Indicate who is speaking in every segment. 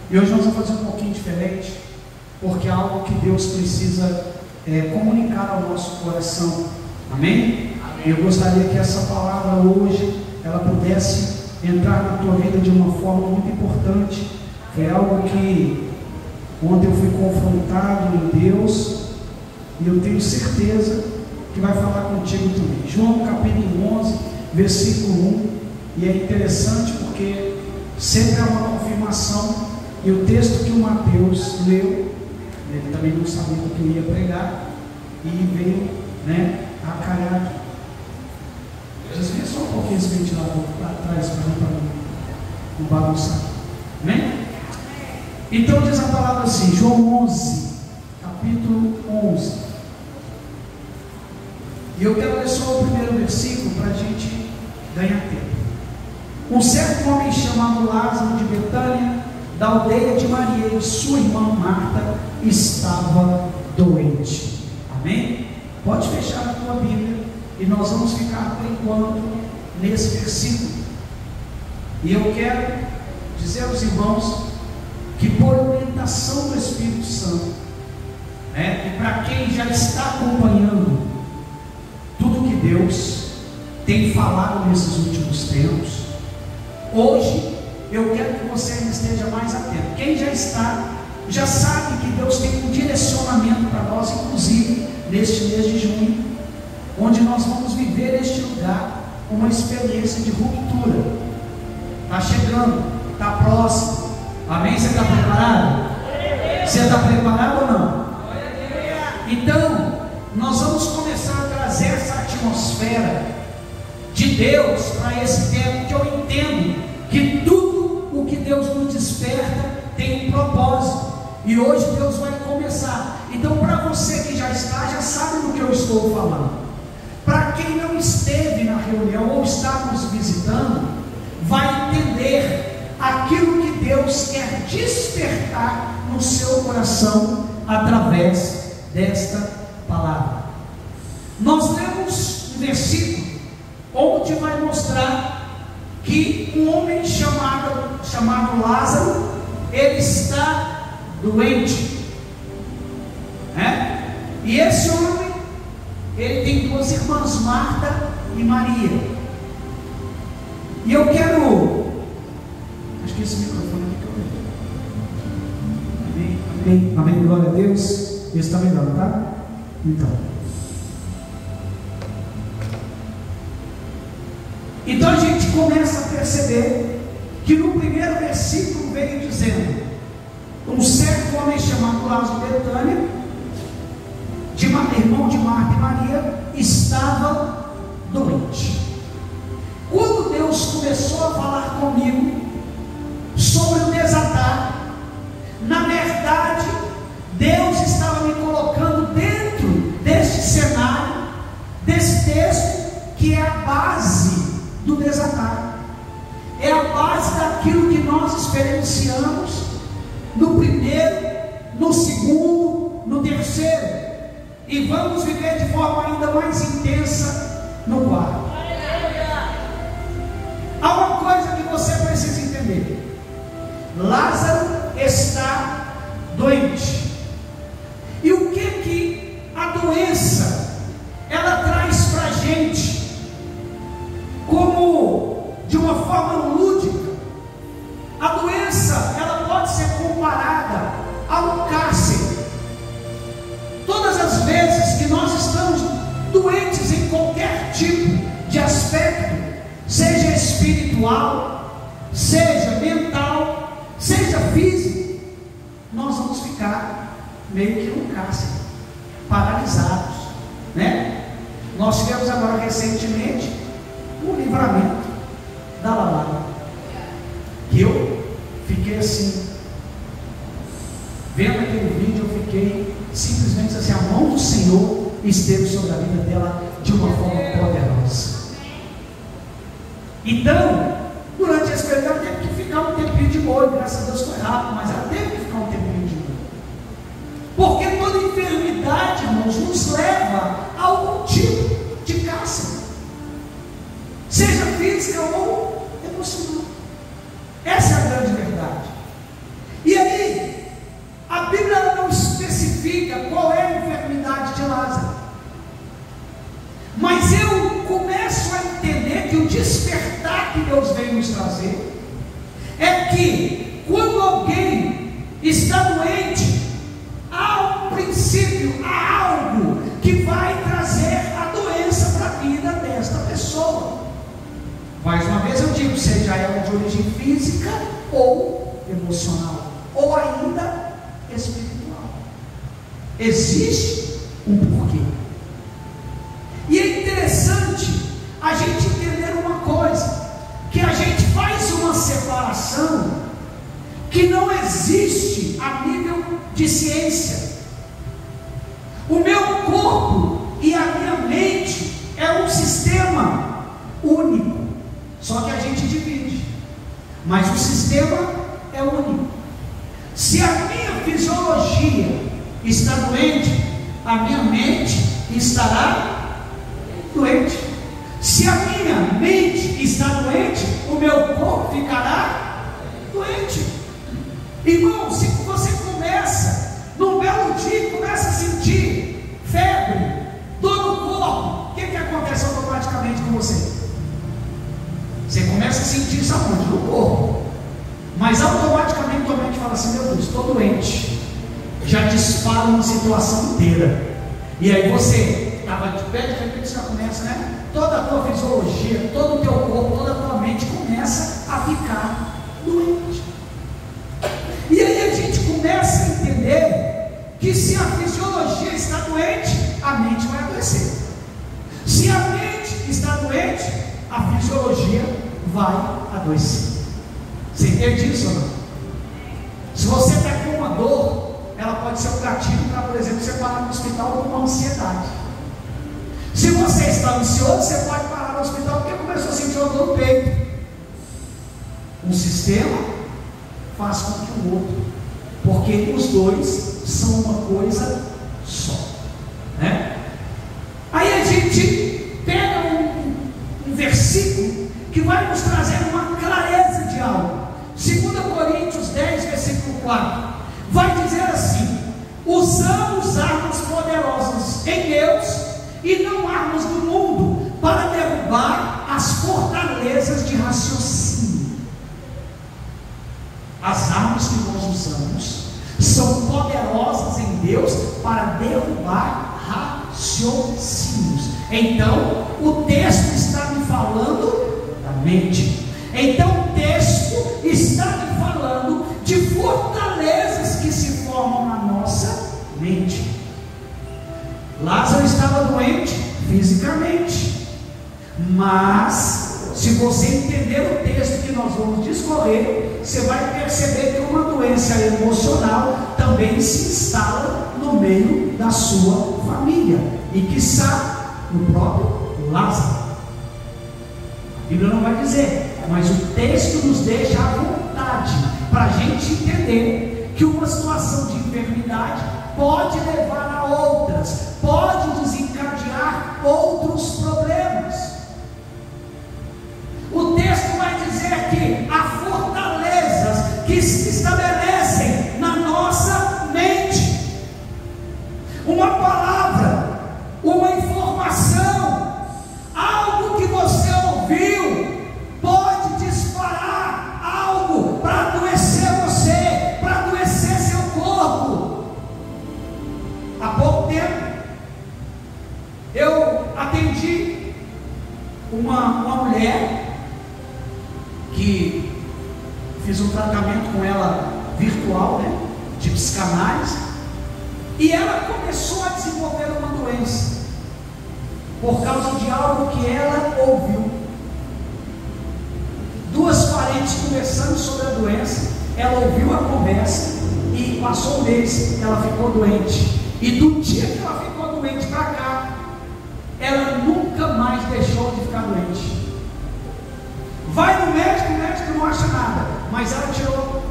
Speaker 1: E hoje nós vamos fazer um pouquinho diferente, porque é algo que Deus precisa comunicar ao nosso coração. Amém? E eu gostaria que essa palavra hoje ela pudesse entrar na tua vida de uma forma muito importante. Foi algo que ontem eu fui confrontado em Deus, e eu tenho certeza que vai falar contigo também. João capítulo 11, versículo 1. E é interessante porque sempre é uma confirmação. E o texto que o Mateus leu, ele também não sabia o que eu ia pregar, e veio a calhar aqui. Desvia só um pouquinho esse ventilador para trás, para não bagunçar. Amém? Então diz a palavra assim, João 11, capítulo 11. E eu quero ler só o primeiro versículo para a gente ganhar tempo. Um certo homem chamado Lázaro de Betânia, da aldeia de Maria e sua irmã Marta, estava doente. Amém? Pode fechar a tua Bíblia e nós vamos ficar por enquanto nesse versículo. E eu quero dizer aos irmãos que, por orientação do Espírito Santo, e para quem já está acompanhando tudo que Deus tem falado nesses últimos tempos, hoje eu quero que você ainda esteja mais atento. Quem já está, já sabe que Deus tem um direcionamento para nós, inclusive neste mês de junho, onde nós vamos viver neste lugar uma experiência de ruptura. Está chegando, está próximo. Amém? Você está preparado? Você está preparado ou não? Então, nós vamos começar a trazer essa atmosfera de Deus para esse tempo, que eu entendo que tudo o que Deus nos desperta tem um propósito, e hoje Deus vai começar. Então, para você que já está, já sabe do que eu estou falando. Para quem não esteve na reunião ou está nos visitando, vai entender aquilo que Deus quer despertar no seu coração através desta palavra. Nós lemos um versículo onde vai mostrar que um homem chamado Lázaro, ele está doente, e esse homem, ele tem duas irmãs, Marta e Maria. E eu quero, acho que esse microfone aqui que eu vejo. Amém, amém, glória a Deus. Esse está melhor, tá? Então a gente começa a perceber que no primeiro versículo veio dizendo: um certo homem chamado Lázaro de Betânia, irmão de Marta e Maria, estava doente. Quando Deus começou a falar comigo sobre o desatar, na verdade Deus estava me colocando dentro deste cenário, desse texto, que é a base do desatar, é a base daquilo que nós experienciamos no primeiro, no segundo, no terceiro, e vamos viver de forma ainda mais intensa no quarto. Há uma coisa que você precisa entender: Lázaro está doente. E o que a doença ela traz para a gente, como de uma forma lúdica? A doença ela pode ser comparada a um cárcere. Todas as vezes que nós estamos doentes em qualquer tipo de aspecto, seja espiritual, seja mental, seja físico, nós vamos ficar meio que num cárcere, paralisados, Nós tivemos agora recentemente o livramento da Lalá, que eu fiquei assim, vendo aquele vídeo, eu fiquei simplesmente assim, a mão do Senhor esteve sobre a vida dela de uma forma poderosa. Então, durante esse período ela teve que ficar um tempinho de molho, graças a Deus foi rápido, mas ela teve que ficar um tempinho de molho, porque toda enfermidade, irmãos, nos leva a algum tipo de cárcere, seja física ou emocional. Essa é a grande verdade. está doente, há um princípio, há algo que vai trazer a doença para a vida desta pessoa. Mais uma vez eu digo, seja ela de origem física ou emocional, ou ainda espiritual. Existe um porquê. E é interessante a gente entender uma coisa, que a gente faz uma separação que não existe a nível de ciência. O meu corpo e a minha mente é um sistema único, só que a gente divide, mas o sistema é único. Se a minha fisiologia está doente, a minha mente estará doente. Se a minha mente está doente, o meu corpo ficará doente. Irmão, se você começa, num belo dia, começa a sentir febre, dor no corpo, o que acontece automaticamente com você? Você começa a sentir isso aonde? No corpo. Mas automaticamente tua mente fala assim: meu Deus, estou doente. Já dispara uma situação inteira. E aí você estava de pé, de repente você já começa, né? Toda a tua fisiologia, todo o teu corpo, toda a tua mente começa a ficar doente. E aí a gente começa a entender que se a fisiologia está doente, a mente vai adoecer. Se a mente está doente, a fisiologia vai adoecer. Você entende isso ou não? Se você está com uma dor, ela pode ser um gatilho para, por exemplo, você parar no hospital com uma ansiedade. Se você está ansioso, você pode parar no hospital porque começou a sentir uma dor no peito. Um sistema faz com que o outro, porque os dois são uma coisa só, né? Aí a gente pega um versículo que vai nos trazer uma clareza de algo. 2 Coríntios 10, versículo 4, vai dizer assim: usamos armas poderosas em Deus e não armas do mundo, para derrubar as fortalezas de raciocínio. As armas que nós usamos são poderosas em Deus para derrubar raciocínios. Então, o texto está me falando da mente. Então, o texto está me falando de fortalezas que se formam na nossa mente. Lázaro estava doente fisicamente, mas se você entender o texto que nós vamos discorrer, você vai perceber que uma doença emocional também se instala no meio da sua família, e que está no próprio Lázaro. A Bíblia não vai dizer, mas o texto nos deixa à vontade para a gente entender que uma situação de enfermidade pode levar a outras, pode desencadear outros problemas. O texto vai dizer que há fortalezas que se estabelecem na nossa mente. Uma palavra, uma informação, algo que você ouviu, pode disparar algo para adoecer você, para adoecer seu corpo. Há pouco tempo eu atendi uma mulher que fiz um tratamento com ela virtual, né, de psicanálise, e ela começou a desenvolver uma doença por causa de algo que ela ouviu. Duas parentes conversando sobre a doença, ela ouviu a conversa e passou um mês, ela ficou doente. E do dia que ela ficou doente para cá, ela nunca mais deixou de ficar doente. Vai no médico, o médico não acha nada, mas ela tirou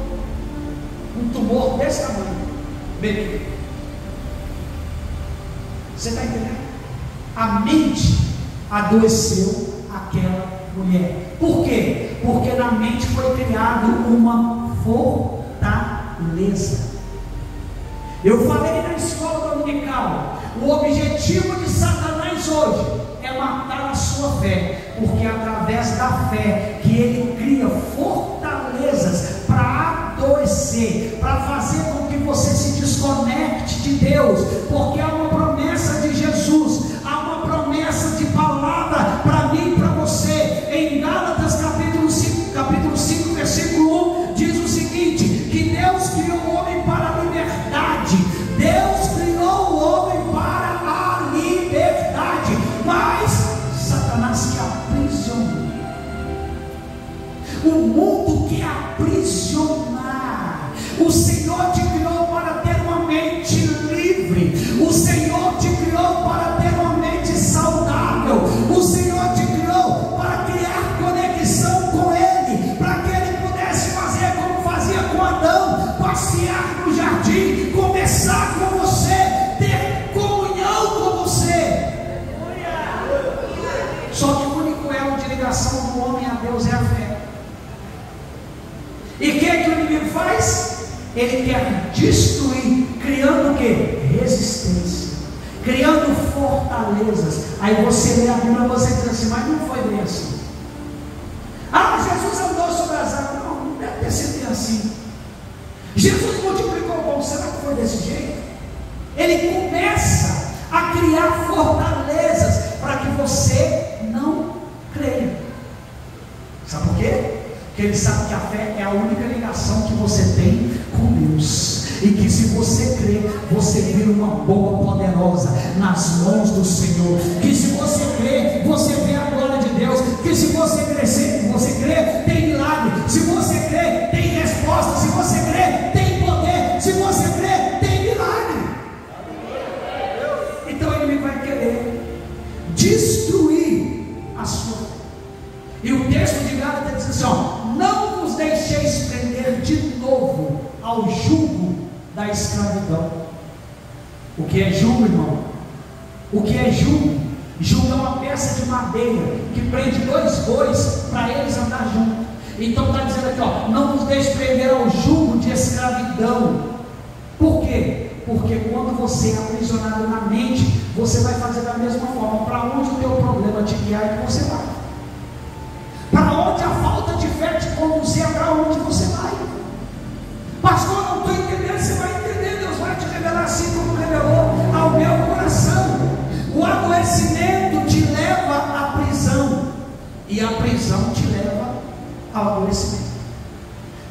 Speaker 1: um tumor desse tamanho, benigno. Você está entendendo? A mente adoeceu aquela mulher. Por quê? Porque na mente foi criado uma fortaleza. Eu falei na escola dominical, o objetivo de Satanás hoje é matar a sua fé, porque é através da fé que ele cria fortalezas para adoecer, para fazer de Deus, porque há uma promessa de Jesus, há uma promessa de palavra para mim e para você. Em Gálatas capítulo 5, versículo 1, diz o seguinte: que Deus criou o homem para a liberdade. Deus criou o homem para a liberdade, mas Satanás quer aprisionar. O mundo quer aprisionar. O Senhor te criou para ter uma mente livre. O Senhor te criou para ter uma mente saudável. O Senhor te criou para criar conexão com Ele, para que Ele pudesse fazer como fazia com Adão, passear no jardim, conversar com você, ter comunhão com você. Só que o único elo de ligação do homem a Deus é a fé. E o que o inimigo faz? Ele quer destruir, criando o que? Resistência, criando fortalezas. Aí você lê a Bíblia e você diz assim: mas não foi bem assim. Ah, Jesus andou sobre as águas. Não deve ter sido bem assim. Jesus multiplicou o pão. Será que foi desse jeito? Ele começa a criar fortalezas para que você não creia. Sabe por quê? Porque ele sabe que a fé é a única ligação que você tem com Deus, e que se você crer, você vira uma boa poderosa nas mãos do Senhor. Que se você crer, você vê a glória de Deus. Que se você crer, tem milagre. Se você crer, tem resposta. Se você crer, tem poder. Se você crer, tem milagre. Então o inimigo vai querer destruir a sua fé. E o texto de Gálatas diz assim: ó, não vos deixeis prender de novo ao jugo da escravidão. O que é jugo, irmão? O que é jugo? Jugo é uma peça de madeira que prende dois bois para eles andar juntos. Então está dizendo aqui, ó, não vos deixe prender ao jugo de escravidão. Por quê? Porque quando você é aprisionado na mente, você vai fazer da mesma forma. Para onde o teu problema te guiar é que você vai. Para onde a falta de fé te conduzir, é para onde você vai. Pastor, não estou entendendo. Você vai entender. Deus vai te revelar assim como revelou ao meu coração. O adoecimento te leva à prisão, e a prisão te leva ao adoecimento.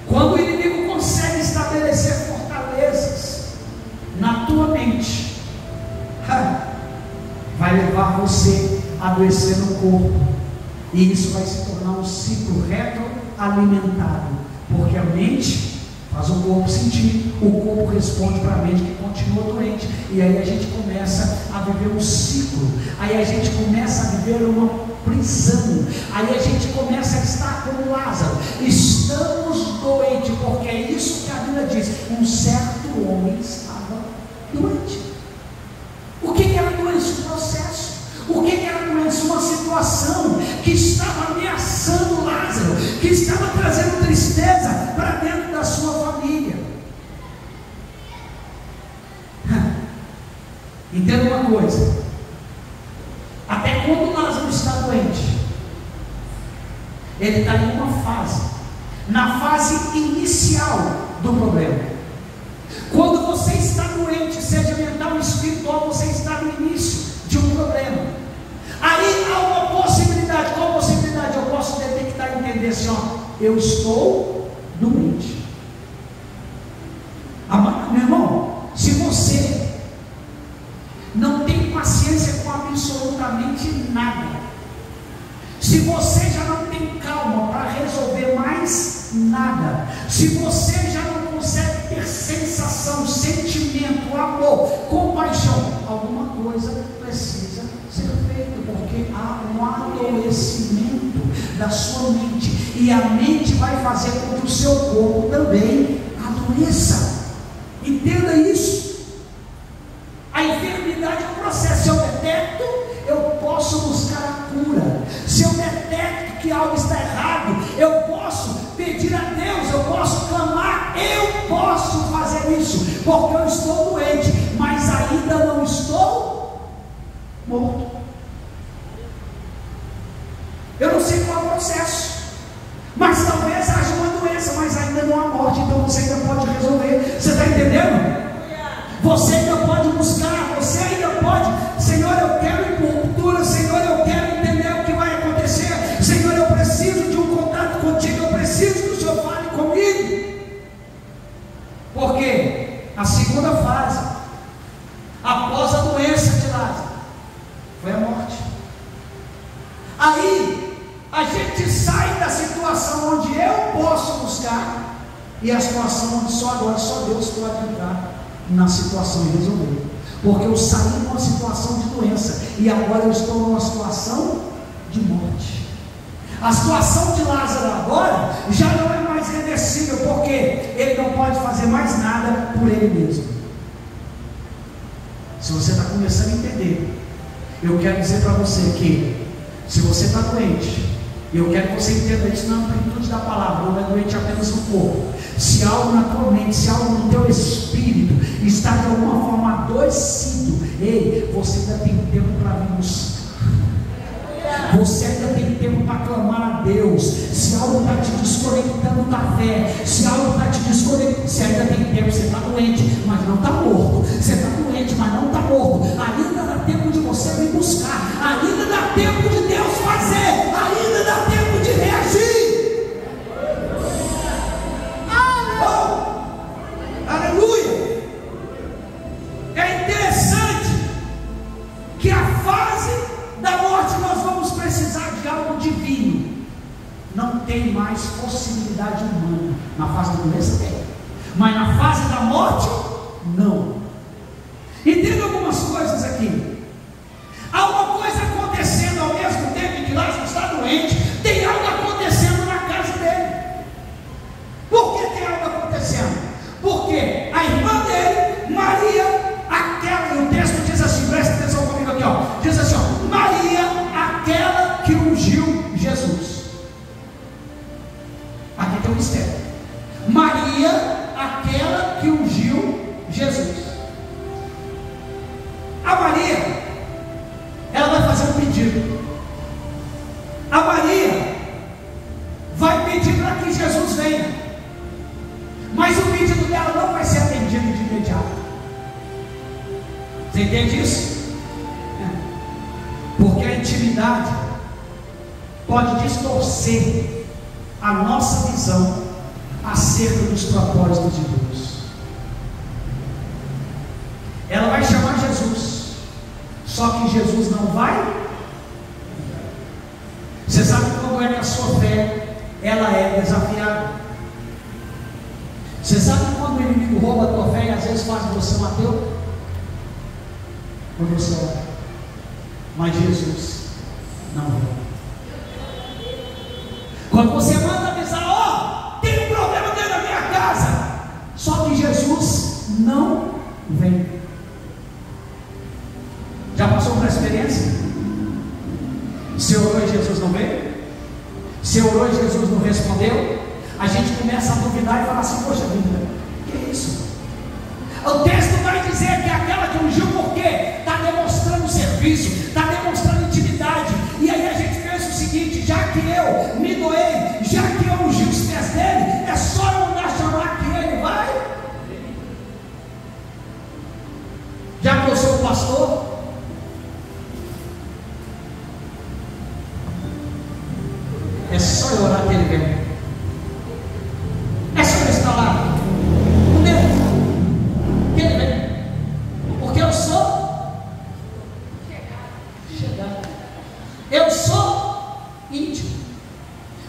Speaker 1: Quando o inimigo consegue estabelecer fortalezas na tua mente, vai levar você a adoecer no corpo, e isso vai se tornar um ciclo retroalimentado, porque a mente faz o corpo sentir, o corpo responde para a mente que continua doente, e aí a gente começa a viver um ciclo, aí a gente começa a viver uma prisão, aí a gente começa a estar como Lázaro, estamos doentes, porque é isso que a Bíblia diz: um certo homem estava doente. O que era doença? Um processo. O que era doença? Uma situação que estava ameaçando Lázaro, que estava trazendo tristeza para dentro da sua família. Entenda uma coisa: até quando Lázaro está doente, ele está em uma fase, na fase inicial do problema. Quando você está doente, seja mental ou espiritual, você está no início de um problema. Aí há uma possibilidade. Qual possibilidade? Eu posso detectar e entender assim, ó, eu estou doente. Meu irmão, se você não tem paciência com absolutamente nada, se você já não tem calma para resolver mais nada, se você já não consegue ter sensação, sentimento, amor, compaixão, alguma coisa precisa ser feita, porque há um adoecimento da sua mente, e a mente vai fazer com que o seu corpo também adoeça. Entenda isso. A enfermidade é um processo. Se eu detecto, eu posso buscar a cura. Se eu detecto que algo está errado, eu posso pedir a Deus, eu posso clamar, eu posso fazer isso, porque eu estou doente, mas ainda não estou morto. Eu não sei qual é o processo, mas talvez haja uma doença, mas ainda não há morte, então você ainda pode resolver. Você está entendendo? Você ainda pode Porque a segunda fase, após a doença de Lázaro, foi a morte. Aí a gente sai da situação onde eu posso buscar, e a situação onde agora só Deus pode entrar na situação e resolver. Porque eu saí de uma situação de doença e agora eu estou numa situação de morte. A situação de Lázaro agora já não é mais reversível, porque ele não pode fazer mais nada por ele mesmo. Se você está começando a entender, eu quero dizer para você que, se você está doente, e eu quero que você entenda isso na amplitude da palavra, não é doente apenas no corpo. Se algo na tua mente, se algo no teu espírito está de alguma forma adoecido, ei, você ainda tem tempo para vir buscar. Você ainda tem tempo para clamar a Deus. Se algo está te desconectando da fé, se algo está te desconectando, você ainda tem tempo. Você está doente, mas não está morto. Você está doente, mas não está morto. Ainda dá tempo de você vir buscar. Ainda dá tempo de Deus fazer. Ainda dá tempo de reagir. Aleluia! É interessante que a fase da morte nós vamos precisar de algo divino. Não tem mais possibilidade humana. Na fase da doença tem, mas na fase da morte não. E tem algumas coisas aqui. Há uma coisa acontecendo ao mesmo tempo que Lázaro está doente. Tem algo acontecendo na casa dele. Por que tem algo acontecendo? Porque a irmã dele, Maria, aquela, e o texto diz assim, presta atenção comigo aqui, ó, diz assim, ó, Maria, aquela que ungiu Jesus. Aqui tem um mistério. Maria, aquela que ungiu Jesus. A Maria, ela vai fazer um pedido. A Maria vai pedir para que Jesus venha. Mas o pedido dela não vai ser atendido de imediato. Você entende isso? Porque a intimidade pode distorcer a nossa visão acerca dos propósitos de Deus. Ela vai chamar Jesus, só que Jesus não vai. Você sabe como é que a sua fé ela é desafiada? Você sabe quando o inimigo rouba a tua fé e às vezes faz você um ateu? Quando você ora, mas Jesus não vem. Quando você manda avisar, ó, tem um problema dentro da minha casa, só que Jesus não vem. Já passou por essa experiência? Você orou e Jesus não veio? Você orou e Jesus não respondeu? A gente começa a duvidar e falar assim, poxa vida, que é isso? O texto vai dizer que aquela que ungiu, por quê? Está demonstrando serviço, está demonstrando intimidade. E aí a gente pensa o seguinte, já que eu me doei, já que eu ungi os pés dele, é só eu mandar chamar que ele vai? Já que eu sou o pastor, é só eu orar que ele vem. É só eu estar lá com Deus, que ele vem. Porque eu sou chegado. Eu sou íntimo.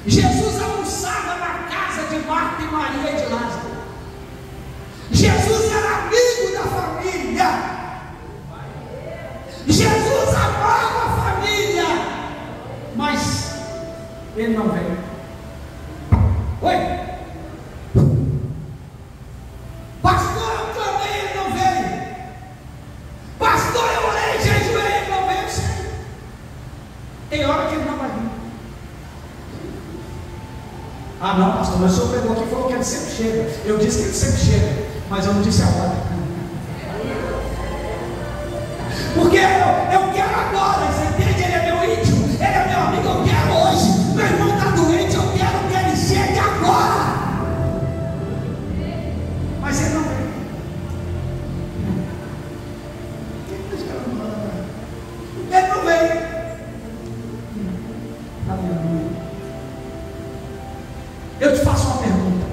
Speaker 1: Jesus almoçava na casa de Marta e Maria e de Lázaro. Jesus era amigo da família. Jesus amava a família. Mas ele não veio. Oi? Pastor, eu clamei, ele não veio. Pastor, eu orei, jejuei, ele não veio. Sim. Tem hora que ele não vai vir. Ah não, pastor, mas o senhor pegou aqui e falou que ele sempre chega. Eu disse que ele sempre chega, mas eu não disse a hora. Porque eu quero agora, você entende? Ele é meu íntimo, ele é meu amigo, eu quero hoje. Meu irmão está doente, eu quero que ele chegue agora. Mas ele não vem. Ele não vem. Aleluia. Eu te faço uma pergunta.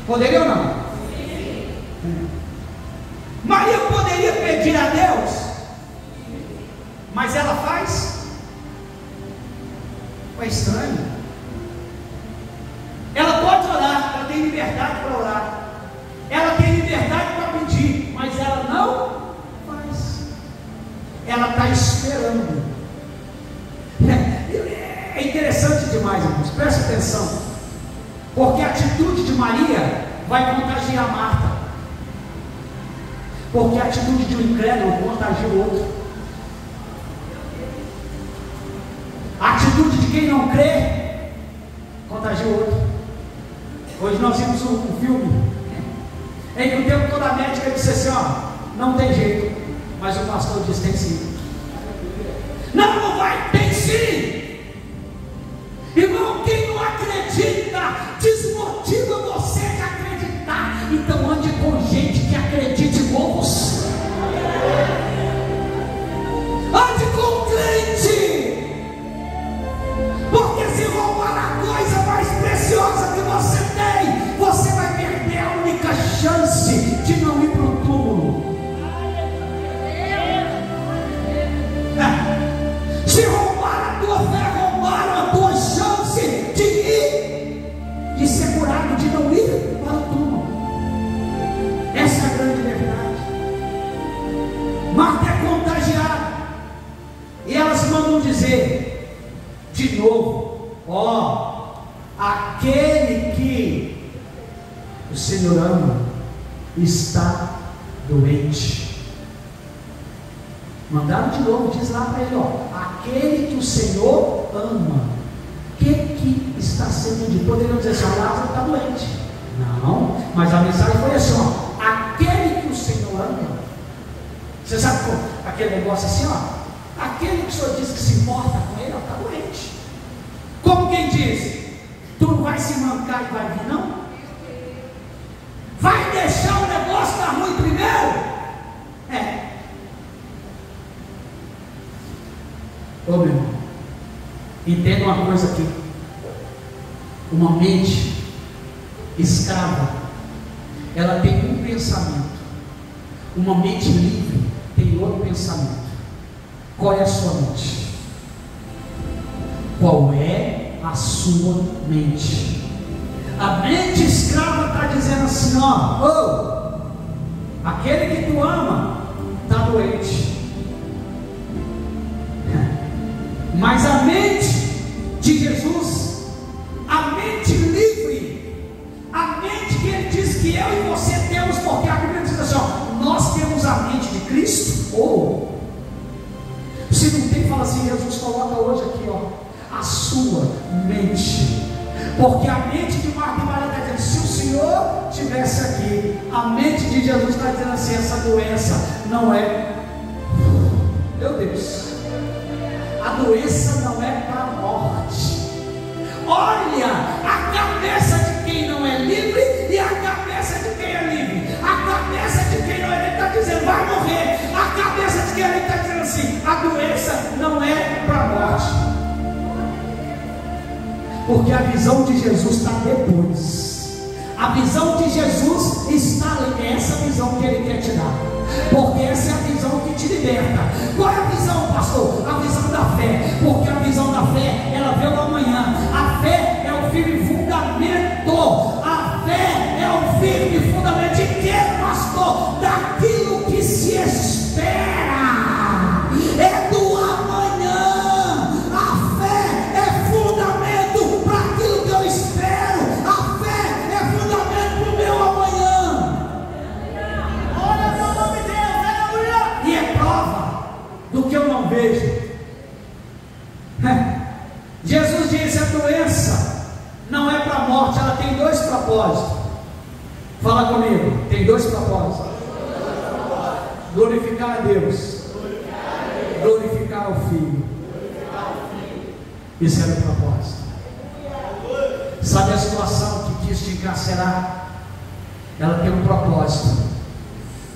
Speaker 1: Poderia ou não? Maria poderia pedir a Deus, mas ela faz? É estranho. Ela pode orar, ela tem liberdade para orar, ela tem liberdade para pedir, mas ela não faz. Ela está esperando. É interessante demais, irmãos, presta atenção, porque a atitude de Maria vai contagiar Marta, porque a atitude de um incrédulo contagia o outro, a atitude de quem não crê contagia o outro. Hoje nós vimos um filme em que o tempo todo a médica disse assim: ó, não tem jeito, mas o pastor disse: tem sim. Não, não vai, tem sim. Irmão, quem não acredita desmotiva você de acreditar. Então ande com gente que acredite igual você. Ande com crente, porque se roubar a coisa mais preciosa que você tem, você vai perder a única chance de não ir para o túmulo. Se roubar a tua fé, roubaram a tua chance de ir, de ser curado, de não ir para o túmulo. Essa é a grande verdade. Marta é contagiada, e elas mandam dizer de novo: ó, aquele que o Senhor ama está doente. Mandaram de novo, diz lá para ele: ó, aquele que o Senhor ama. O que está sendo dito? Poderiam dizer assim: o Lázaro está doente. Não, mas a mensagem foi assim: ó, aquele que o Senhor ama. Você sabe como? Aquele negócio assim, ó, aquele que o Senhor diz que se importa com ele, está doente. Como quem diz: tu não vai se mancar e vai vir, não? Vai deixar o negócio dar ruim primeiro? Ô meu irmão, entenda uma coisa aqui: uma mente escrava, ela tem um pensamento, uma mente livre tem outro pensamento. Qual é a sua mente? Qual é a sua mente? A mente escrava está dizendo assim: ó, aquele que tu ama está doente. Mas a mente de Jesus, a mente livre, a mente que ele diz que eu e você temos, porque a Bíblia diz assim: ó, nós temos a mente de Cristo. Ou se não tem, fala assim: Jesus coloca hoje aqui, ó, a sua mente, porque a mente de Marta e Maria está dizendo: se o Senhor estivesse aqui, a mente de Jesus está dizendo assim: essa doença não é, meu Deus, a doença não é para a morte. Olha a cabeça de quem não é livre e a cabeça de quem é livre. A cabeça de quem não é livre está dizendo: vai morrer. A cabeça de quem é livre está dizendo assim: a doença não é para a morte. Porque a visão de Jesus está depois. A visão de Jesus está ali. É essa visão que ele quer te dar, porque essa é a visão que te liberta. Qual é a visão, pastor? A visão da fé, porque a visão da fé, ela vê o amanhã. A fé é o firme fundamento. A fé é o firme fundamento de quê, pastor? Daquilo que se espera, é do amanhã. A fé é fundamento para aquilo que eu espero. A fé é fundamento para o meu amanhã. E é prova do que eu não vejo. Jesus disse: a doença não é para a morte, ela tem dois propósitos. Fala comigo, tem dois propósitos: glorificar a Deus, glorificar o Filho. Esse era o propósito. Sabe a situação que quis te encarcerar? Ela tem um propósito: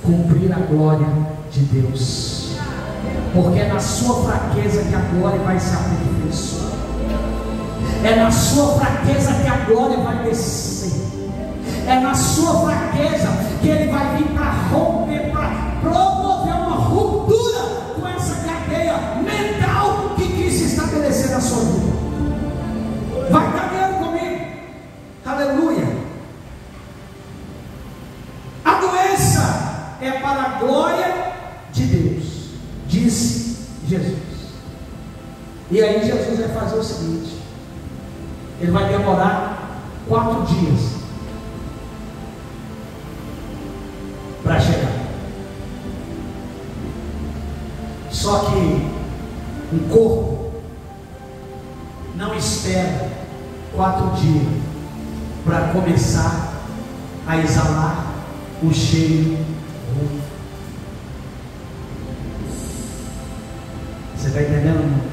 Speaker 1: cumprir a glória de Deus. Porque é na sua fraqueza que a glória vai se aperfeiçoar. É na sua fraqueza que a glória vai descer. é na sua fraqueza que Ele vai vir para romper, para promover uma ruptura com essa cadeia mental que quis se estabelecer na sua vida. Vai estar vendo comigo? Aleluia. A doença é para a glória de Deus, disse Jesus. E aí Jesus vai fazer o seguinte: Ele vai demorar 4 dias para chegar. Só que um corpo não espera 4 dias para começar a exalar o cheiro ruim. Você está entendendo, não?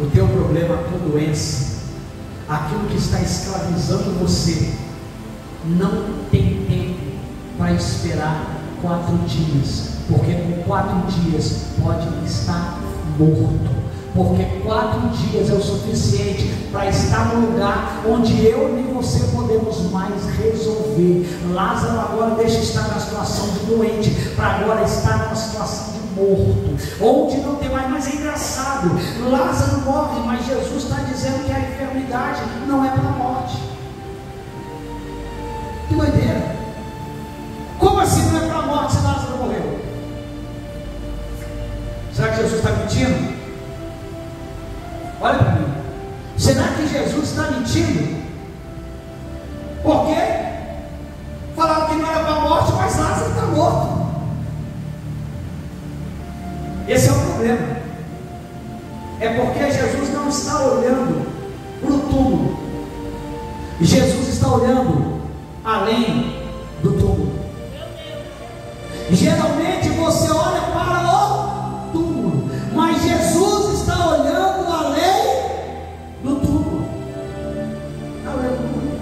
Speaker 1: O teu problema, a tua doença, aquilo que está escravizando você, não tem tempo para esperar 4 dias, porque com 4 dias pode estar morto, porque 4 dias é o suficiente para estar no lugar onde eu nem você podemos mais resolver. Lázaro agora deixa estar na situação de doente, para agora estar numa situação de morto, onde não tem mais. Mas é engraçado, Lázaro morre, mas Jesus está dizendo que a enfermidade não é para a morte. Que doideira! Como assim não é para a morte se Lázaro morreu? Será que Jesus está mentindo? Olha para mim, será que Jesus está mentindo? Por quê? Falaram que não era para a morte, mas Lázaro está morto. Esse é o problema. É porque Jesus não está olhando para o túmulo, Jesus está olhando além do túmulo. Geralmente você olha para o túmulo, mas Jesus está olhando além do túmulo. Aleluia.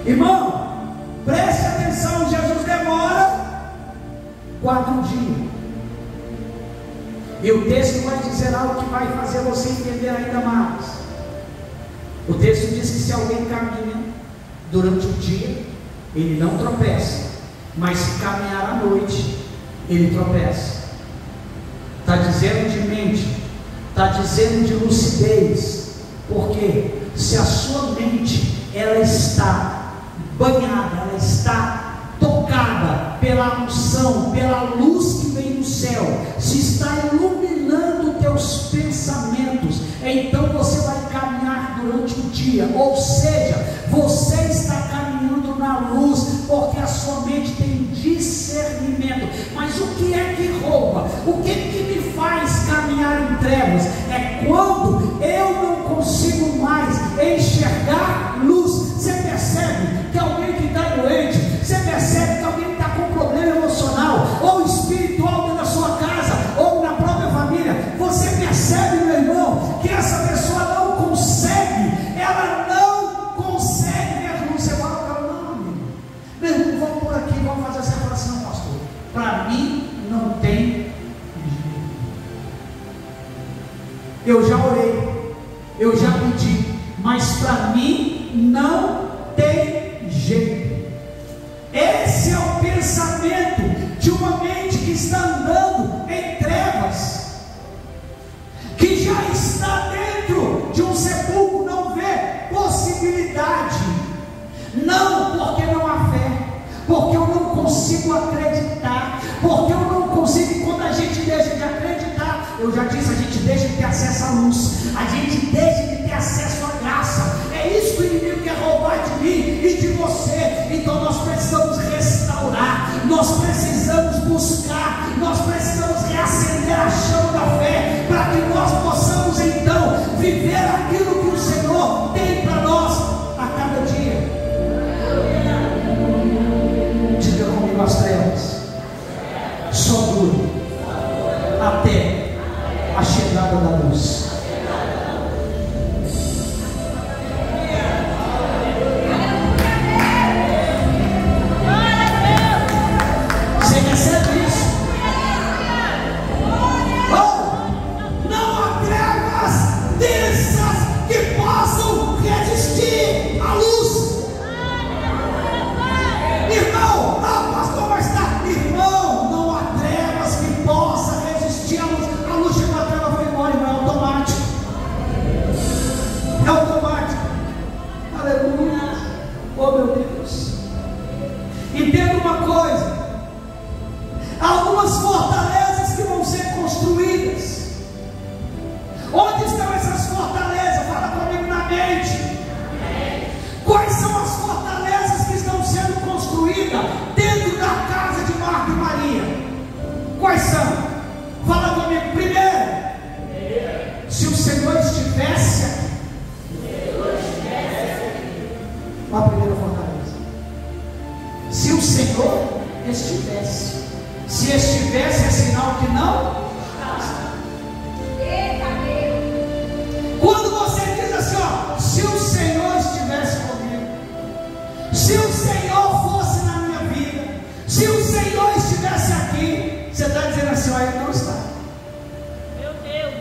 Speaker 1: Irmão, preste atenção, Jesus demora 4 dias. E o texto vai dizer algo que vai fazer você entender ainda mais. O texto diz que se alguém caminha durante o dia, ele não tropeça, mas se caminhar à noite, ele tropeça. Está dizendo de mente, está dizendo de lucidez, porque se a sua mente ela está banhada, ela está tocada pela unção, pela luz que vem do céu, se está iluminando teus pensamentos, então você vai caminhar durante o dia, ou seja, você está caminhando na luz, porque a sua mente tem discernimento. Mas o que é que rouba? O que me faz caminhar em trevas? É quando eu não consigo mais enxergar luz. Você percebe que alguém que está doente, você percebe que alguém que está com problema emocional ou espiritual dentro da sua casa ou na própria família, você percebe, meu irmão, que essa pessoa não consegue, ela não consegue ver a luz. Você fala para ela: não, amigo, meu irmão, vamos por aqui, vamos fazer essa oração, pastor. Para mim não tem jeito. Eu já orei, eu já pedi, mas para mim não tem jeito. Esse é o pensamento de uma mente que está andando em trevas, que já está dentro de um sepulcro, não vê possibilidade. Não, porque não há fé, porque eu não consigo acreditar, porque eu não consigo. E quando a gente deixa de acreditar, eu já disse, a gente deixa de ter acesso à luz, a gente deixa de ter acesso à graça. É isso que o inimigo quer roubar de mim e de você. Então nós precisamos restaurar, nós precisamos buscar, nós precisamos reacender a chama da fé, para que nós possamos então viver aquilo que o Senhor tem para nós a cada dia. Diga comigo: as trevas só duram até a chegada da luz. Se o Senhor estivesse aqui. A primeira fortaleza. Se o Senhor estivesse. Se estivesse é sinal que não. Quando você diz assim, ó, se o Senhor estivesse comigo, se o Senhor fosse na minha vida, se o Senhor estivesse aqui, você está dizendo assim, ó, ele não está.
Speaker 2: Meu Deus.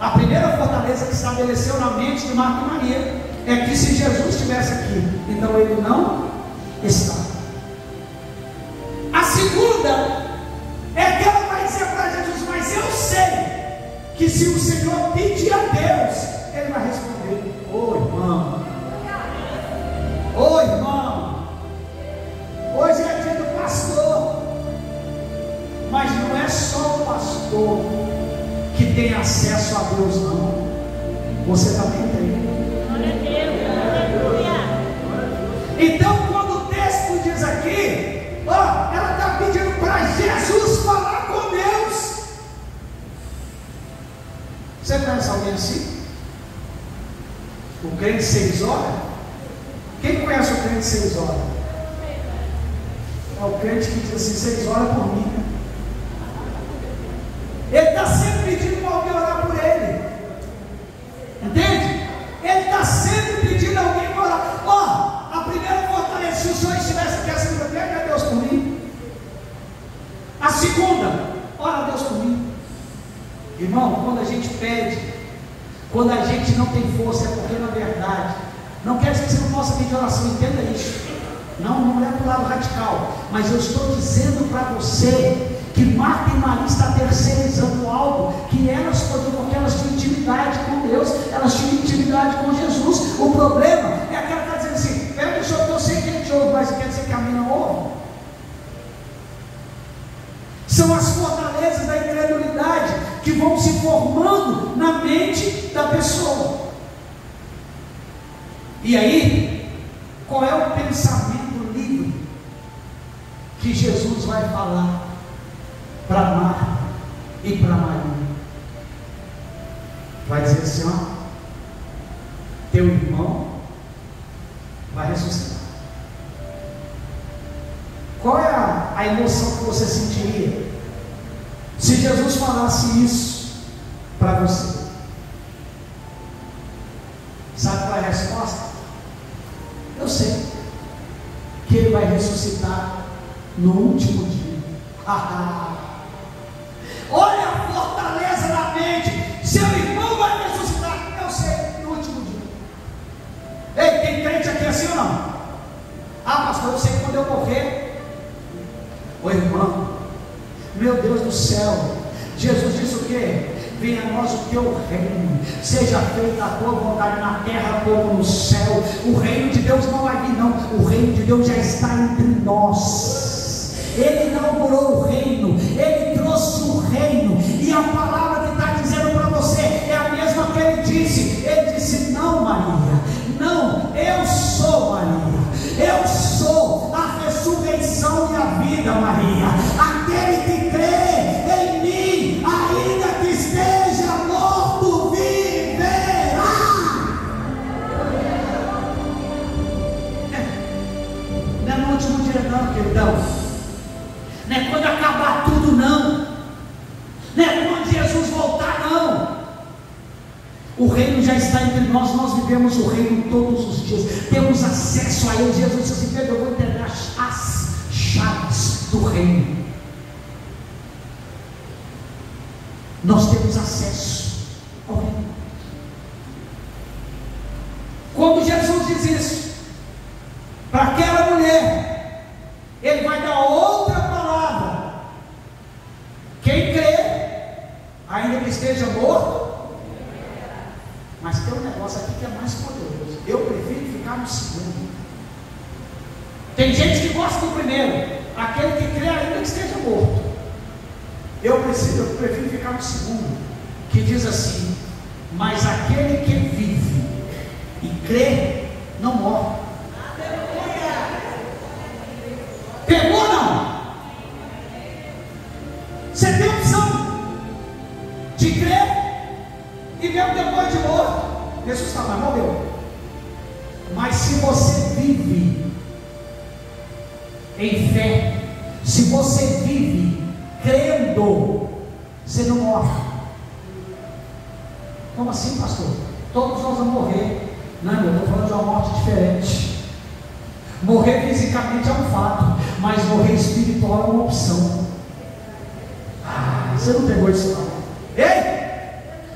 Speaker 1: A primeira fortaleza que estabeleceu na mente de Marta e Maria é que se Jesus estivesse aqui, então ele não está. A segunda é que ela vai dizer para Jesus, mas eu sei que se o Senhor pedir a Deus, ele vai responder. Ô irmão, ô irmão, hoje é dia do pastor, mas não é só o pastor que tem acesso a Deus, não. Você também tem.
Speaker 2: Glória a Deus, aleluia.
Speaker 1: Então, quando o texto diz aqui, ó, ela está pedindo para Jesus falar com Deus. Você conhece alguém assim? O crente 6 horas? Quem conhece o crente 6 horas? É o crente que diz assim, 6 horas por mim. Ele está sempre pedindo para alguém orar por ele. Entende? Ele está sempre pedindo alguém para orar. Ó, a primeira fortaleza, se o Senhor estivesse aqui, a segunda, pede a Deus por mim. A segunda, ora a Deus por mim. Irmão, quando a gente pede, quando a gente não tem força, é porque na verdade, não quer dizer que você não possa pedir oração, entenda isso. Não é para o lado radical, mas eu estou dizendo para você que Marta e Maria está terceirizando algo que elas podiam, porque elas tinham intimidade com Deus, elas tinham intimidade com Jesus. O problema é que ela está dizendo assim, eu sei que a gente ouve, mas quer dizer que a minha não ouve. São as fortalezas da incredulidade que vão se formando na mente da pessoa. E aí, qual é o pensamento livre que Jesus vai falar para Marta e para Maria? Vai dizer assim, ó, teu irmão vai ressuscitar. Qual é a emoção que você sentiria se Jesus falasse isso para você? Sabe qual é a resposta? Eu sei que ele vai ressuscitar no último dia. Olha a fortaleza da mente. Seu irmão vai ressuscitar. Eu sei, no último dia. Ei, tem crente aqui assim ou não? Ah, pastor, eu sei que quando eu morrer. Ô irmão, meu Deus do céu, Jesus disse o quê? Venha a nós o teu reino, seja feita a tua vontade na terra como no céu. O reino de Deus não vai vir, não. O reino de Deus já está entre nós. Ele inaugurou o reino, ele trouxe o reino, e a palavra que está dizendo para você é a mesma que ele disse. Ele disse, não Maria, não, eu sou Maria, eu sou a ressurreição e a vida, Maria. Aquele que crê em mim, ainda que esteja morto, viverá. Não é no último dia não, queridão. Não é quando acabar tudo não. Não é quando Jesus voltar não. O reino já está entre nós. Nós vivemos o reino todos os dias, temos acesso a ele. Jesus disse assim, Pedro, eu vou entregar as chaves do reino. Nós temos acesso ao reino. Quando Jesus diz isso para aquela mulher, ele vai dar outra palavra. Quem crê, ainda que esteja morto. Mas tem um negócio aqui que é mais poderoso. Eu prefiro ficar no segundo. Tem gente que gosta do primeiro, aquele que crê ainda que esteja morto. Eu prefiro ficar no segundo, que diz assim, mas aquele que vive e crê, não morre. Pegou ou não? Você tem a opção de crer e mesmo depois de morto, ressuscitar, mas morreu. Mas se você vive em fé, se você vive crendo, você não morre. Como assim, pastor? Todos nós vamos morrer. Não, eu estou falando de uma morte diferente. Morrer fisicamente é um fato, mas morrer espiritual é uma opção. Você não pegou isso não? Ei!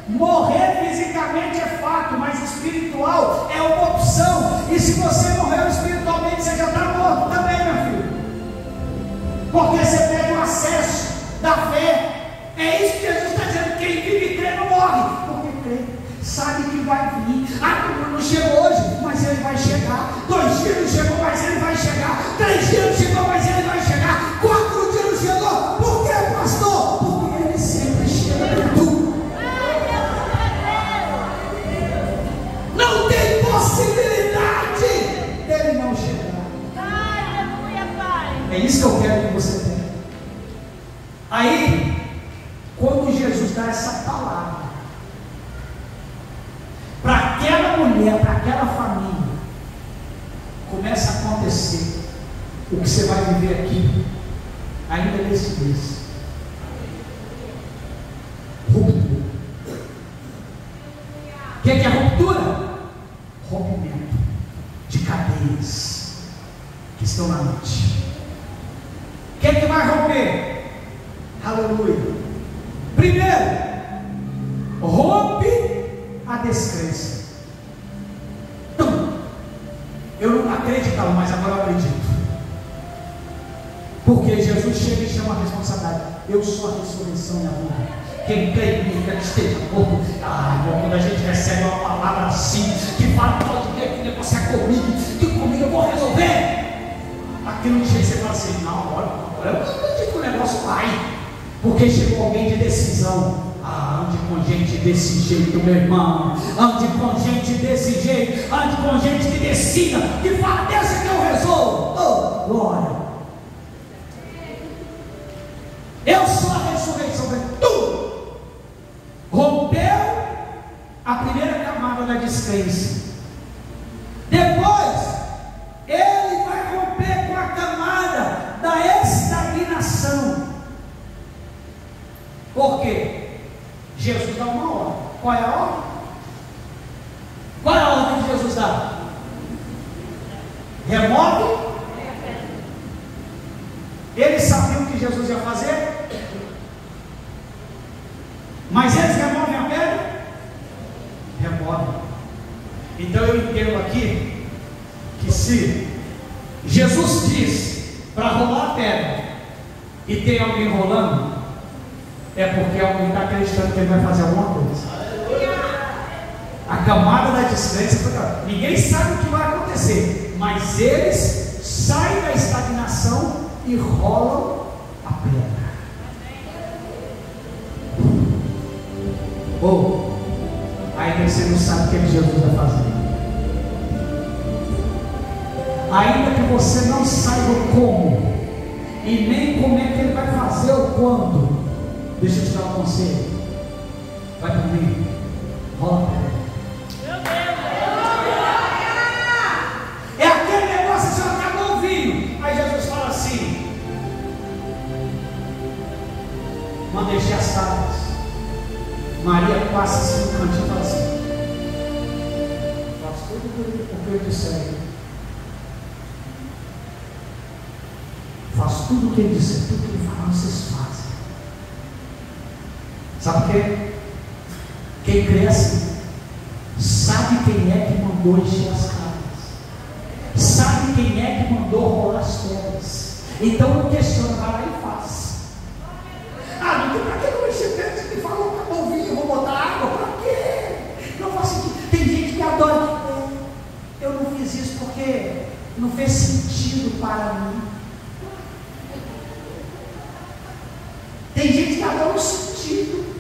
Speaker 1: Morrer fisicamente é fato, mas espiritual é uma opção. E se você morreu espiritualmente, você já está morto também, meu filho. Porque você perde o acesso da fé. É isso que Jesus está dizendo: quem vive e crê não morre. Porque crê, sabe que vai vir. Não chegou hoje, mas ele vai chegar. 2 dias não chegou, mas ele vai chegar. 3 dias não chegou, mas ele vai chegar. 4 dias não chegou. Por que, pastor? Porque ele sempre chega. Não tem possibilidade dele não chegar.
Speaker 2: Aleluia, Pai.
Speaker 1: É isso que eu quero que você tenha. Aí, quando Jesus dá essa palavra para aquela mulher, para aquela família, começa a acontecer o que você vai viver aqui, ainda nesse mês. Ruptura. O que é ruptura? Rompimento de cadeias que estão na mente. O que é que vai romper? Aleluia. Primeiro, rompe a descrença. Então, eu não acreditava, mas agora eu acredito. Porque Jesus chega e chama a responsabilidade. Eu sou a ressurreição e a vida. Quem crê em mim, que esteja morto. Irmão, quando a gente recebe uma palavra assim, que fala, pode ver que o negócio é comigo, que comigo eu vou resolver. Aquilo de você fala assim: não, agora eu não acredito que o negócio vai. Porque chegou alguém de decisão. Ande com gente desse jeito, meu irmão. Ande com gente desse jeito. Ande com gente que decida, que fala: deixa que eu resolvo. Oh, glória. Eu sou a ressurreição de tudo. Rompeu a primeira camada da descrença. Depois, ele vai romper com a camada da estagnação. Por quê? Jesus dá uma ordem. Qual é a ordem? Qual é a ordem que Jesus dá? Remove. Eles sabiam o que Jesus ia fazer, mas eles removem a pedra? Removem. Então eu entendo aqui que se Jesus diz para rolar a pedra e tem alguém rolando, é porque alguém está acreditando que ele vai fazer alguma coisa. A camada da descrença, ninguém sabe o que vai acontecer, mas eles saem da estagnação e rolam a pedra. Ou ainda você não sabe o que Jesus vai fazer. Ainda que você não saiba como e nem como é que ele vai fazer ou quando, deixa eu te dar um conselho. Vai comigo. Rola a pedra. É aquele negócio que você acabou ouvindo. Aí Jesus fala assim: manda encher as tábuas. Maria passa assim no cantinho e fala assim: faz tudo o que eu disser. Faz tudo o que ele disser, tudo que ele falar, vocês fazem. Sabe por quê? Quem cresce sabe quem é que mandou encher as casas, sabe quem é que mandou rolar as pedras. Então não questiona, vai lá e faz. Ah, não tem pra que eu encher pedras? Ele falou para ouvir, eu vou botar água, para quê? Não faz sentido. Tem gente que adora. Eu não fiz isso porque não fez sentido para mim. Tem gente que adora o sentido.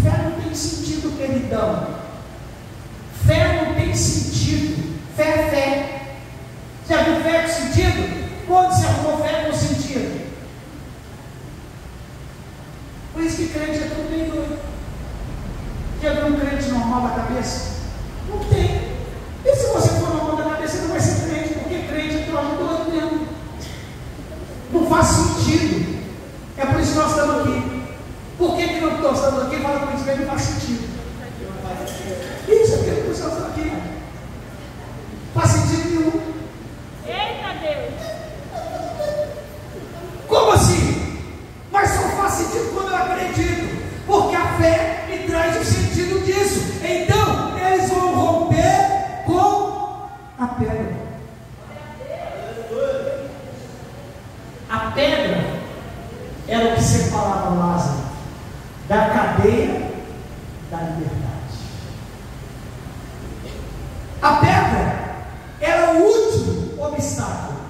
Speaker 1: Fé não tem sentido, queridão. Fé não tem sentido. Fé é fé. Já viu fé com sentido? Quando você arrumou fé com sentido? Por isso que crente é tudo meio doido. Já viu um crente normal da cabeça? Não tem. E se você for normal da cabeça, você não vai ser crente, porque crente é troço doido mesmo. Não faz sentido. É por isso que nós estamos aqui. Por que nós estamos aqui? Fala com isso, não faz sentido. Isso é porque nós estamos aqui. Faz sentido nenhum.
Speaker 2: Eita Deus!
Speaker 1: Como assim? Mas só faz sentido quando eu acredito, porque a fé me traz o sentido disso. Então, eles vão romper com a pedra. A pedra era o que separava Lázaro da cadeia da liberdade. A pedra era o último obstáculo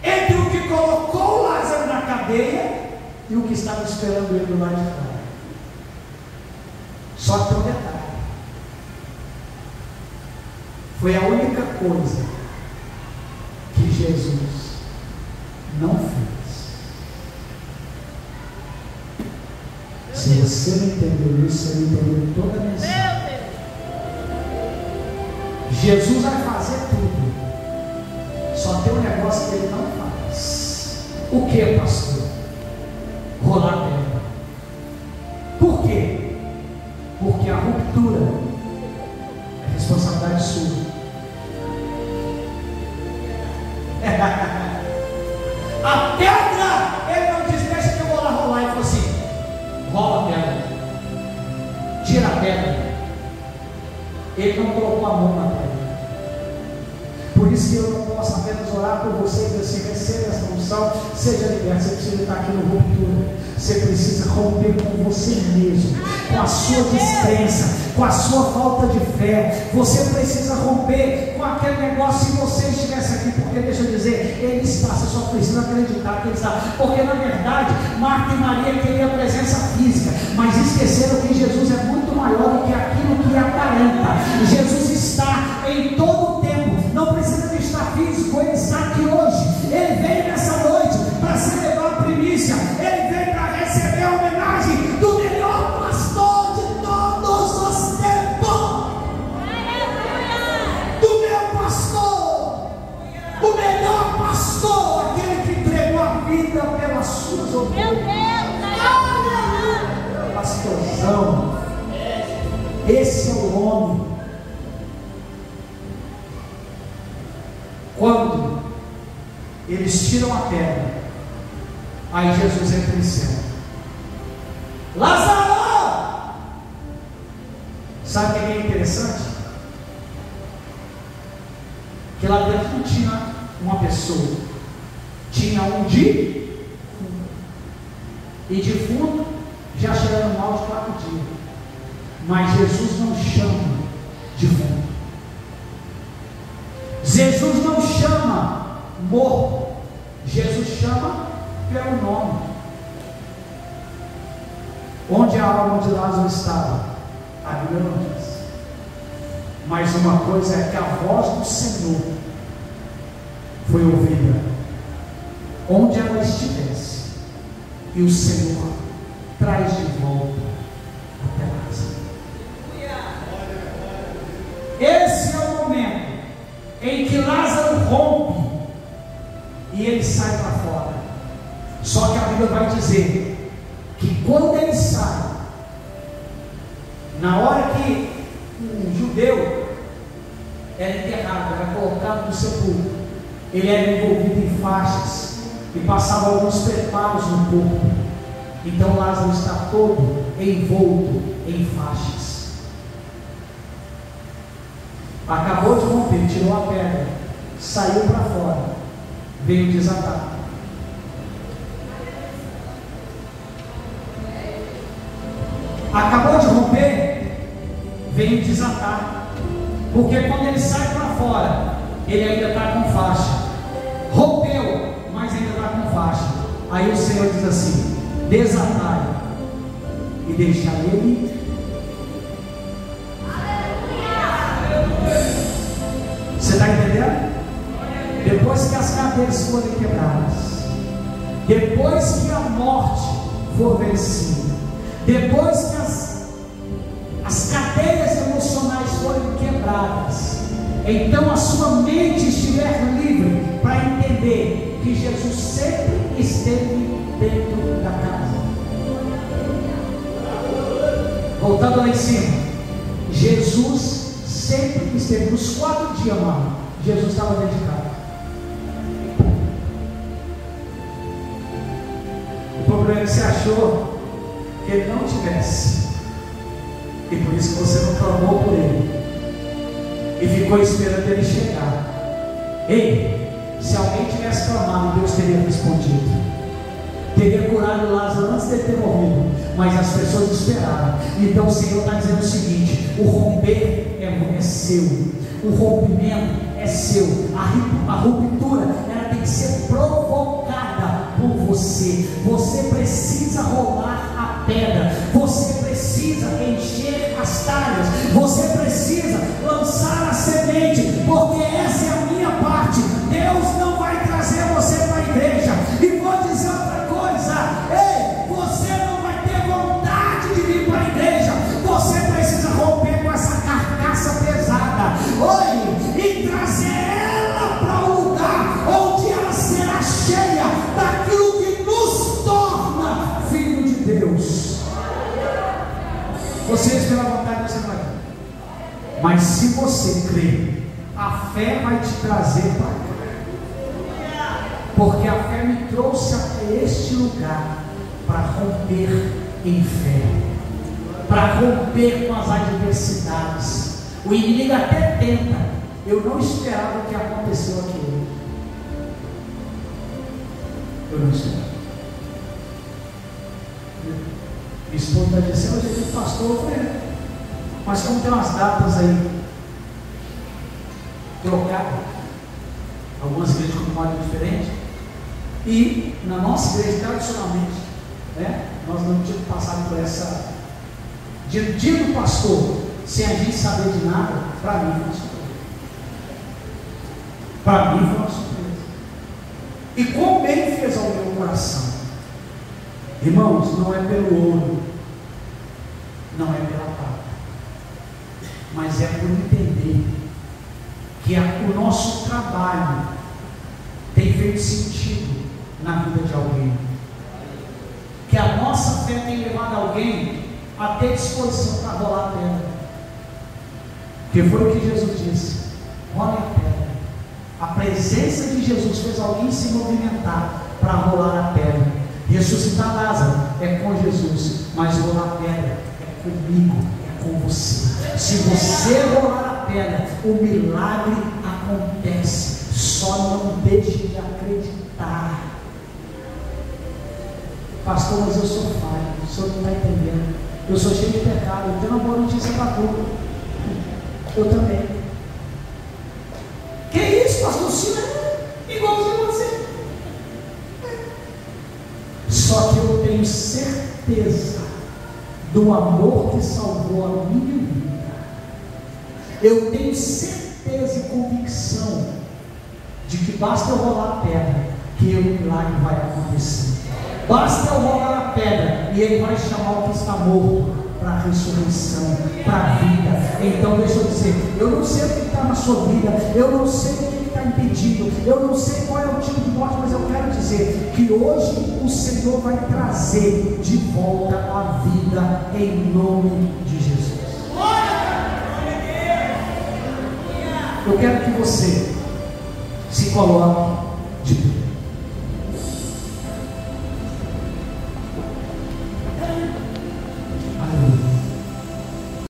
Speaker 1: entre o que colocou Lázaro na cadeia e o que estava esperando ele do lado de fora. Só que tem um detalhe: foi a única coisa que Jesus não fez. Se você não entendeu isso, você não entendeu toda a mensagem. Jesus vai fazer tudo, só tem um negócio que ele não faz. O que, pastor? Rolar a pedra. Por quê? Porque a ruptura é responsabilidade sua. A pedra, ele não diz, deixa que eu vou lá rolar. Ele falou assim: rola a pedra, tira a pedra. Ele não colocou a mão na pedra. Por isso que eu não posso apenas orar por você e dizer assim: receba essa unção, seja liberto. Você precisa estar aqui no ruptura. Você precisa romper com você mesmo, com a sua descrença, com a sua falta de fé. Você precisa romper com aquele negócio. Se você estivesse aqui, porque deixa eu dizer, ele está, você só precisa acreditar que ele está. Porque na verdade, Marta e Maria queriam a presença física, mas esqueceram que Jesus é muito maior do que aquilo que aparenta. Jesus está em todo o tempo, não precisa de estar físico, ele está aqui hoje. Ele veio nessa noite para celebrar a primícia, ele veio para receber a homenagem do melhor pastor de todos os tempos. Do meu pastor, o melhor pastor, aquele que entregou a vida pelas suas ovelhas. Pastorzão, esse é o homem. Quando eles tiram a pedra, aí Jesus entra em cena. Lázaro! Sabe o que é interessante? Que lá dentro não tinha uma pessoa, tinha um defunto. E defunto já cheirando mal de 4 dias. Mas Jesus não chama defunto. Jesus não chama morto. Jesus chama pelo nome. Onde a alma de Lázaro estava, a Bíblia não diz. Mas uma coisa é que a voz do Senhor foi ouvida onde ela estivesse, e o Senhor traz de volta até Lázaro. Esse é o momento em que Lázaro rompe e ele sai para fora. Só que a Bíblia vai dizer que quando ele sai, na hora que um judeu era enterrado, era colocado no sepulcro, ele era envolvido em faixas e passava alguns preparos no corpo. Então Lázaro está todo envolto em faixas. Acabou de romper, tirou a pedra, saiu para fora, veio desatar. Acabou de romper, veio desatar. Porque quando ele sai para fora, ele ainda está com faixa. Rompeu, mas ainda está com faixa. Aí o Senhor diz assim: desatai e deixa ele. Você está entendendo? Depois que as cadeias forem quebradas, depois que a morte for vencida, depois que as cadeias emocionais forem quebradas, então a sua mente estiver livre para entender que Jesus sempre esteve dentro da casa. Voltando lá em cima, Jesus sempre esteve, nos 4 dias, mano, Jesus estava dentro de casa. O problema é que você achou que ele não tivesse, e por isso que você não clamou por ele e ficou esperando ele chegar. Ei, se alguém tivesse clamado, Deus teria respondido, teria curado Lázaro antes de ele ter morrido, mas as pessoas esperaram. Então o Senhor está dizendo o seguinte: o romper é seu, o rompimento é seu, a ruptura ela tem que ser provocada por você. Você precisa rolar a pedra, você precisa encher as talhas, você precisa lançar a semente, porque essa é a minha parte. Deus não vai trazer você para a igreja. E vou dizer outra coisa: ei, você não vai ter vontade de vir para a igreja. Você precisa romper com essa carcaça pesada, oi, e trazer ela para um lugar onde ela será cheia daquilo que nos torna filho de Deus. Vocês pela vontade você vai, mas se você crer, a fé vai te trazer para cá, porque a fé me trouxe até este lugar para romper em fé, para romper com as adversidades. O inimigo até tenta. Eu não esperava o que aconteceu aqui hoje. Eu não esperava. Minha esposa está dizendo: hoje é pastor. Eu falei: mas como tem umas datas aí trocadas, algumas igrejas com modo diferente, e na nossa igreja tradicionalmente, né, nós não tínhamos passado por essa dia do pastor sem a gente saber de nada. Para mim foi uma surpresa. Para mim foi uma surpresa. E quão bem fez ao meu coração. Irmãos, não é pelo ouro, não é pela prata, mas é por entender que o nosso trabalho tem feito sentido na vida de alguém, que a nossa fé tem levado alguém a ter disposição para rolar a pedra, que foi o que Jesus disse: rola a pedra. A presença de Jesus fez alguém se movimentar para rolar a pedra. Ressuscitar Lázaro é com Jesus, mas rolar a pedra é comigo, é com você. Se você rolar a pedra, o milagre acontece. Só não deixe de acreditar. Pastor, mas eu sou falho, o senhor não está entendendo. Eu sou cheio de pecado. Eu tenho uma boa notícia para tu. Eu também. Que isso, pastor? O senhor é igualzinho a você. Só que eu tenho certeza do amor que salvou a minha vida. Eu tenho certeza e convicção de que basta eu rolar a pedra que o milagre vai acontecer. Basta eu rolar a pedra e ele vai chamar o que está morto para a ressurreição, para a vida. Então deixa eu dizer, eu não sei o que está na sua vida, eu não sei o que está impedindo, eu não sei qual é o tipo de morte, mas eu quero dizer que hoje o Senhor vai trazer de volta a vida em nome de Jesus. Eu quero que você se coloque de pé.